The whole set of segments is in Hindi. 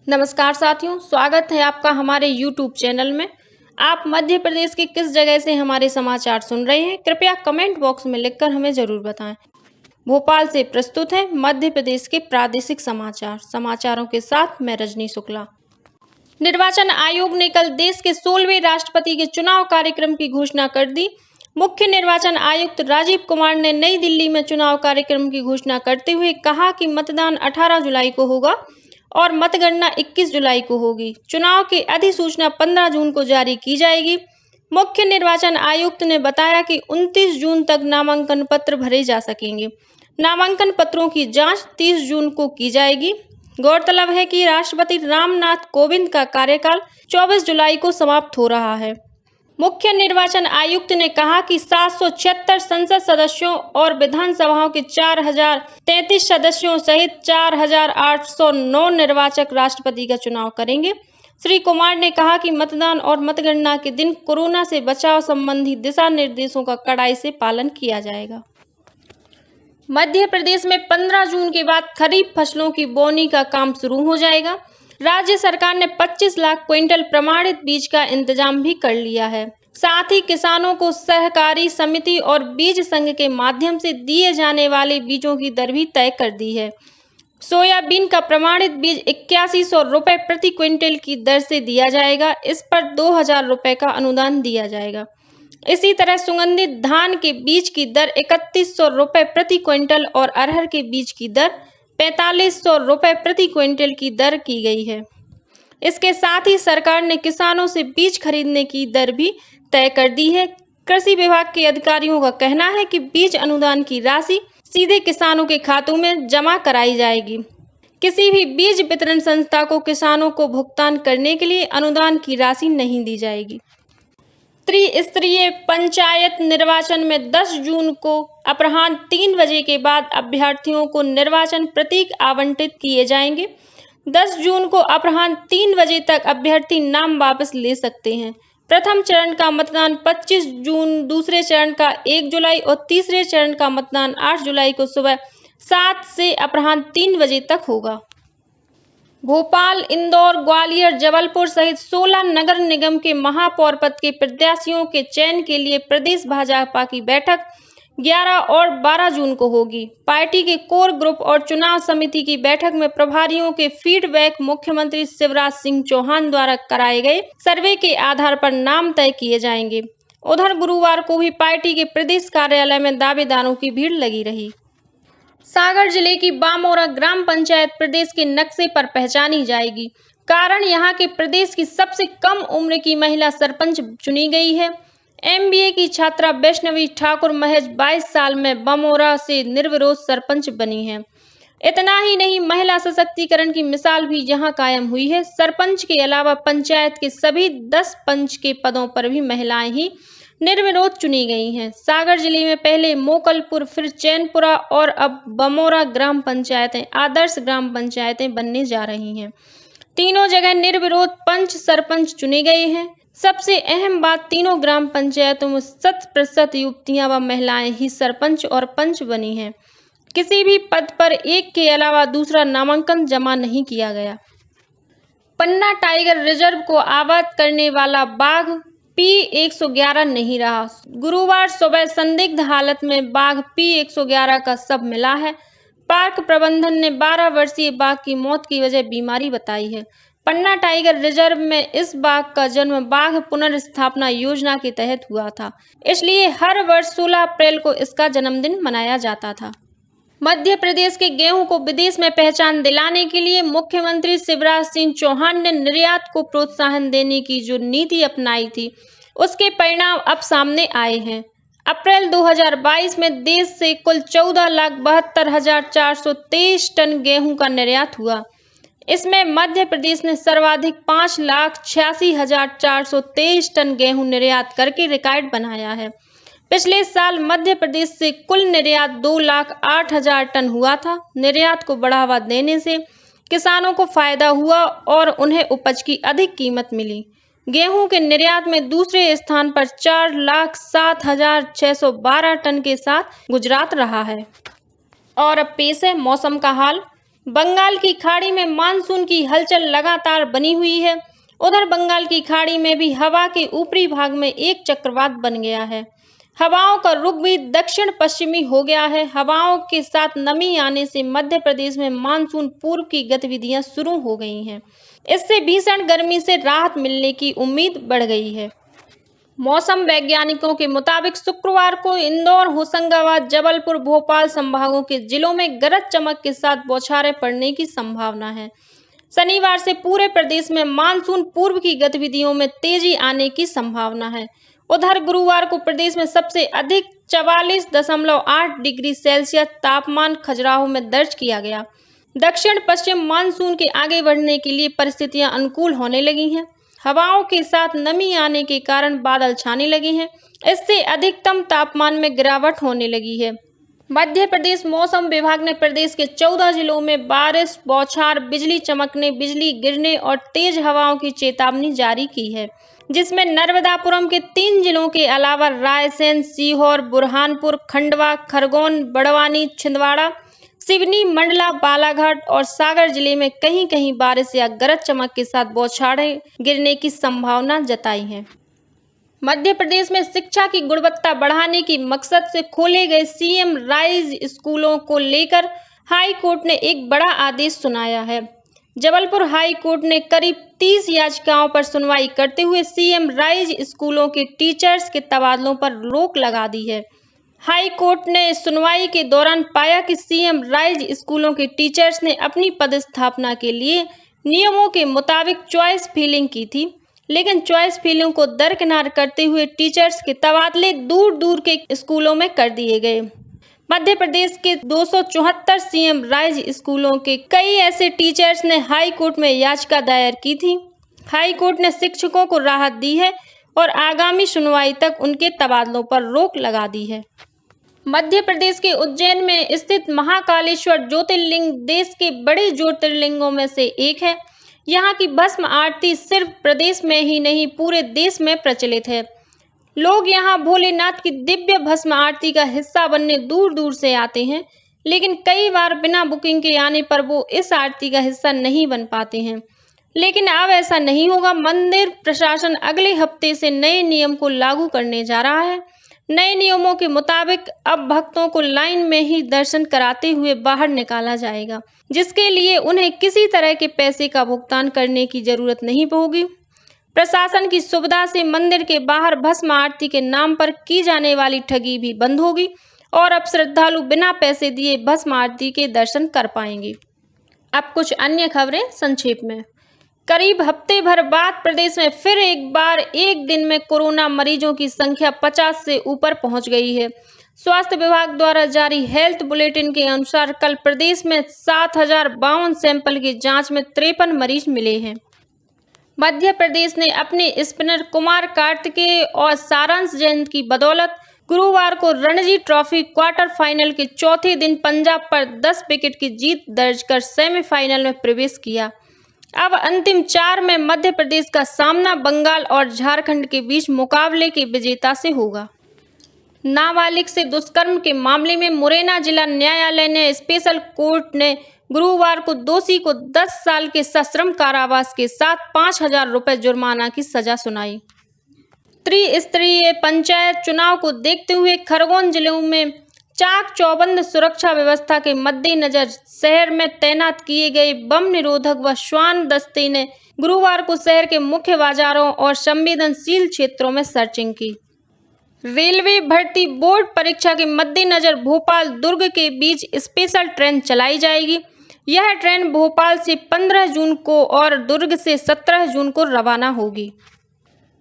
नमस्कार साथियों, स्वागत है आपका हमारे YouTube चैनल में। आप मध्य प्रदेश के किस जगह से हमारे समाचार सुन रहे हैं, कृपया कमेंट बॉक्स में लिखकर हमें जरूर बताएं। भोपाल से प्रस्तुत है मध्य प्रदेश के प्रादेशिक समाचार। समाचारों के साथ मैं रजनी शुक्ला। निर्वाचन आयोग ने कल देश के 16वें राष्ट्रपति के चुनाव कार्यक्रम की घोषणा कर दी। मुख्य निर्वाचन आयुक्त राजीव कुमार ने नई दिल्ली में चुनाव कार्यक्रम की घोषणा करते हुए कहा कि मतदान 18 जुलाई को होगा और मतगणना 21 जुलाई को होगी। चुनाव की अधिसूचना 15 जून को जारी की जाएगी। मुख्य निर्वाचन आयुक्त ने बताया कि 29 जून तक नामांकन पत्र भरे जा सकेंगे। नामांकन पत्रों की जांच 30 जून को की जाएगी। गौरतलब है कि राष्ट्रपति रामनाथ कोविंद का कार्यकाल 24 जुलाई को समाप्त हो रहा है। मुख्य निर्वाचन आयुक्त ने कहा कि 776 संसद सदस्यों और विधानसभाओं के 4033 सदस्यों सहित 4809 निर्वाचक राष्ट्रपति का चुनाव करेंगे। श्री कुमार ने कहा कि मतदान और मतगणना के दिन कोरोना से बचाव संबंधी दिशा निर्देशों का कड़ाई से पालन किया जाएगा। मध्य प्रदेश में 15 जून के बाद खरीफ फसलों की बोनी का काम शुरू हो जाएगा। राज्य सरकार ने 25 लाख क्विंटल प्रमाणित बीज का इंतजाम भी कर लिया है। साथ ही किसानों को सहकारी समिति और बीज संघ के माध्यम से दिए जाने वाले बीजों की दर भी तय कर दी है। सोयाबीन का प्रमाणित बीज 8100 रुपये प्रति क्विंटल की दर से दिया जाएगा। इस पर 2000 रुपये का अनुदान दिया जाएगा। इसी तरह सुगंधित धान के बीज की दर 3100 रुपये प्रति क्विंटल और अरहर के बीज की दर 4500 रुपये प्रति क्विंटल की दर की गई है। इसके साथ ही सरकार ने किसानों से बीज खरीदने की दर भी तय कर दी है। कृषि विभाग के अधिकारियों का कहना है कि बीज अनुदान की राशि सीधे किसानों के खातों में जमा कराई जाएगी। किसी भी बीज वितरण संस्था को किसानों को भुगतान करने के लिए अनुदान की राशि नहीं दी जाएगी। त्रिस्तरीय पंचायत निर्वाचन में 10 जून को अपराह्न 3 बजे के बाद अभ्यर्थियों को निर्वाचन प्रतीक आवंटित किए जाएंगे। 10 जून को अपराह्न 3 बजे तक अभ्यर्थी नाम वापस ले सकते हैं। प्रथम चरण का मतदान 25 जून, दूसरे चरण का 1 जुलाई और तीसरे चरण का मतदान 8 जुलाई को सुबह 7 से अपराह्न 3 बजे तक होगा। भोपाल, इंदौर, ग्वालियर, जबलपुर सहित 16 नगर निगम के महापौर पद के प्रत्याशियों के चयन के लिए प्रदेश भाजपा की बैठक 11 और 12 जून को होगी। पार्टी के कोर ग्रुप और चुनाव समिति की बैठक में प्रभारियों के फीडबैक मुख्यमंत्री शिवराज सिंह चौहान द्वारा कराए गए सर्वे के आधार पर नाम तय किए जाएंगे। उधर गुरुवार को भी पार्टी के प्रदेश कार्यालय में दावेदारों की भीड़ लगी रही। सागर जिले की बामोरा ग्राम पंचायत प्रदेश के नक्शे पर पहचानी जाएगी। कारण यहाँ के प्रदेश की सबसे कम उम्र की महिला सरपंच चुनी गई है। MBA की छात्रा वैष्णवी ठाकुर महज 22 साल में बामोरा से निर्विरोध सरपंच बनी है। इतना ही नहीं, महिला सशक्तिकरण की मिसाल भी यहाँ कायम हुई है। सरपंच के अलावा पंचायत के सभी 10 पंच के पदों पर भी महिलाएं ही निर्विरोध चुनी गई हैं। सागर जिले में पहले मोकलपुर, फिर चैनपुरा और अब बमोरा ग्राम पंचायतें आदर्श ग्राम पंचायतें बनने जा रही हैं। तीनों जगह निर्विरोध पंच सरपंच चुने गए हैं। सबसे अहम बात, तीनों ग्राम पंचायतों में 100% युवतियां व महिलाएं ही सरपंच और पंच बनी हैं। किसी भी पद पर एक के अलावा दूसरा नामांकन जमा नहीं किया गया। पन्ना टाइगर रिजर्व को आबाद करने वाला बाघ P111 नहीं रहा। गुरुवार सुबह संदिग्ध हालत में बाघ P111 का शव मिला है। पार्क प्रबंधन ने 12 वर्षीय बाघ की मौत की वजह बीमारी बताई है। पन्ना टाइगर रिजर्व में इस बाघ का जन्म बाघ पुनर्स्थापना योजना के तहत हुआ था, इसलिए हर वर्ष 16 अप्रैल को इसका जन्मदिन मनाया जाता था। मध्य प्रदेश के गेहूं को विदेश में पहचान दिलाने के लिए मुख्यमंत्री शिवराज सिंह चौहान ने निर्यात को प्रोत्साहन देने की जो नीति अपनाई थी, उसके परिणाम अब सामने आए हैं। अप्रैल 2022 में देश से कुल 14,72,423 टन गेहूं का निर्यात हुआ। इसमें मध्य प्रदेश ने सर्वाधिक 5,86,423 टन गेहूं निर्यात करके रिकॉर्ड बनाया है। पिछले साल मध्य प्रदेश से कुल निर्यात 2,08,000 टन हुआ था। निर्यात को बढ़ावा देने से किसानों को फायदा हुआ और उन्हें उपज की अधिक कीमत मिली। गेहूं के निर्यात में दूसरे स्थान पर 4,07,612 टन के साथ गुजरात रहा है। और अब पेश है मौसम का हाल। बंगाल की खाड़ी में मानसून की हलचल लगातार बनी हुई है। उधर बंगाल की खाड़ी में भी हवा के ऊपरी भाग में एक चक्रवात बन गया है। हवाओं का रुख भी दक्षिण पश्चिमी हो गया है। हवाओं के साथ नमी आने से मध्य प्रदेश में मानसून पूर्व की गतिविधियां शुरू हो गई हैं। इससे भीषण गर्मी से राहत मिलने की उम्मीद बढ़ गई है। मौसम वैज्ञानिकों के मुताबिक शुक्रवार को इंदौर, होशंगाबाद, जबलपुर, भोपाल संभागों के जिलों में गरज चमक के साथ बौछारें पड़ने की संभावना है। शनिवार से पूरे प्रदेश में मानसून पूर्व की गतिविधियों में तेजी आने की संभावना है। उधर गुरुवार को प्रदेश में सबसे अधिक 44.8 डिग्री सेल्सियस तापमान खजुराहो में दर्ज किया गया। दक्षिण पश्चिम मानसून के आगे बढ़ने के लिए परिस्थितियां अनुकूल होने लगी हैं। हवाओं के साथ नमी आने के कारण बादल छाने लगे हैं। इससे अधिकतम तापमान में गिरावट होने लगी है। मध्य प्रदेश मौसम विभाग ने प्रदेश के 14 जिलों में बारिश, बौछार, बिजली चमकने, बिजली गिरने और तेज हवाओं की चेतावनी जारी की है, जिसमें नर्मदापुरम के 3 जिलों के अलावा रायसेन, सीहोर, बुरहानपुर, खंडवा, खरगोन, बड़वानी, छिंदवाड़ा, सिवनी, मंडला, बालाघाट और सागर जिले में कहीं कहीं बारिश या गरज चमक के साथ बौछारें गिरने की संभावना जताई है। मध्य प्रदेश में शिक्षा की गुणवत्ता बढ़ाने की मकसद से खोले गए सीएम राइज स्कूलों को लेकर हाई कोर्ट ने एक बड़ा आदेश सुनाया है। जबलपुर हाई कोर्ट ने करीब 30 याचिकाओं पर सुनवाई करते हुए सीएम राइज स्कूलों के टीचर्स के तबादलों पर रोक लगा दी है। हाई कोर्ट ने सुनवाई के दौरान पाया कि सीएम राइज स्कूलों के टीचर्स ने अपनी पदस्थापना के लिए नियमों के मुताबिक चॉइस फिलिंग की थी, लेकिन चॉइस फिलिंग को दरकिनार करते हुए टीचर्स के तबादले दूर दूर के स्कूलों में कर दिए गए। मध्य प्रदेश के 274 सीएम राइज स्कूलों के कई ऐसे टीचर्स ने हाई कोर्ट में याचिका दायर की थी। हाई कोर्ट ने शिक्षकों को राहत दी है और आगामी सुनवाई तक उनके तबादलों पर रोक लगा दी है। मध्य प्रदेश के उज्जैन में स्थित महाकालेश्वर ज्योतिर्लिंग देश के बड़े ज्योतिर्लिंगों में से एक है। यहाँ की भस्म आरती सिर्फ प्रदेश में ही नहीं पूरे देश में प्रचलित है। लोग यहाँ भोलेनाथ की दिव्य भस्म आरती का हिस्सा बनने दूर दूर से आते हैं, लेकिन कई बार बिना बुकिंग के आने पर वो इस आरती का हिस्सा नहीं बन पाते हैं। लेकिन अब ऐसा नहीं होगा। मंदिर प्रशासन अगले हफ्ते से नए नियम को लागू करने जा रहा है। नए नियमों के मुताबिक अब भक्तों को लाइन में ही दर्शन कराते हुए बाहर निकाला जाएगा, जिसके लिए उन्हें किसी तरह के पैसे का भुगतान करने की जरूरत नहीं होगी। प्रशासन की सुविधा से मंदिर के बाहर भस्म आरती के नाम पर की जाने वाली ठगी भी बंद होगी और अब श्रद्धालु बिना पैसे दिए भस्म आरती के दर्शन कर पाएंगे। अब कुछ अन्य खबरें संक्षेप में। करीब हफ्ते भर बाद प्रदेश में फिर एक बार एक दिन में कोरोना मरीजों की संख्या 50 से ऊपर पहुंच गई है। स्वास्थ्य विभाग द्वारा जारी हेल्थ बुलेटिन के अनुसार कल प्रदेश में 7052 सैंपल की जांच में 53 मरीज मिले हैं। मध्य प्रदेश ने अपने स्पिनर कुमार कार्तिकेय और सारांश जैन की बदौलत गुरुवार को रणजी ट्रॉफी क्वार्टर फाइनल के चौथे दिन पंजाब पर 10 विकेट की जीत दर्ज कर सेमीफाइनल में प्रवेश किया। अब अंतिम 4 में मध्य प्रदेश का सामना बंगाल और झारखंड के बीच मुकाबले के विजेता से होगा। नाबालिग से दुष्कर्म के मामले में मुरैना जिला न्यायालय ने स्पेशल कोर्ट ने गुरुवार को दोषी को 10 साल के सश्रम कारावास के साथ 5000 रुपये जुर्माना की सजा सुनाई। त्रिस्तरीय पंचायत चुनाव को देखते हुए खरगोन जिले में चाक चौबंद सुरक्षा व्यवस्था के मद्देनजर शहर में तैनात किए गए बम निरोधक व श्वान दस्ते ने गुरुवार को शहर के मुख्य बाजारों और संवेदनशील क्षेत्रों में सर्चिंग की। रेलवे भर्ती बोर्ड परीक्षा के मद्देनजर भोपाल दुर्ग के बीच स्पेशल ट्रेन चलाई जाएगी। यह ट्रेन भोपाल से 15 जून को और दुर्ग से 17 जून को रवाना होगी।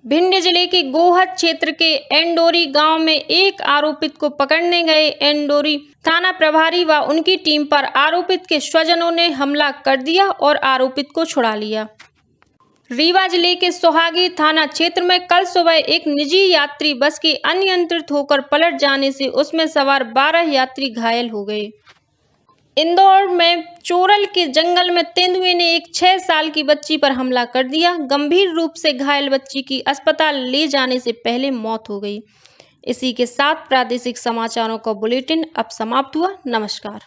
भिंड जिले के गोहद क्षेत्र के एंडोरी गांव में एक आरोपित को पकड़ने गए एंडोरी थाना प्रभारी व उनकी टीम पर आरोपित के स्वजनों ने हमला कर दिया और आरोपित को छुड़ा लिया। रीवा जिले के सोहागी थाना क्षेत्र में कल सुबह एक निजी यात्री बस के अनियंत्रित होकर पलट जाने से उसमें सवार 12 यात्री घायल हो गए। इंदौर में चोरल के जंगल में तेंदुए ने एक 6 साल की बच्ची पर हमला कर दिया। गंभीर रूप से घायल बच्ची की अस्पताल ले जाने से पहले मौत हो गई। इसी के साथ प्रादेशिक समाचारों का बुलेटिन अब समाप्त हुआ। नमस्कार।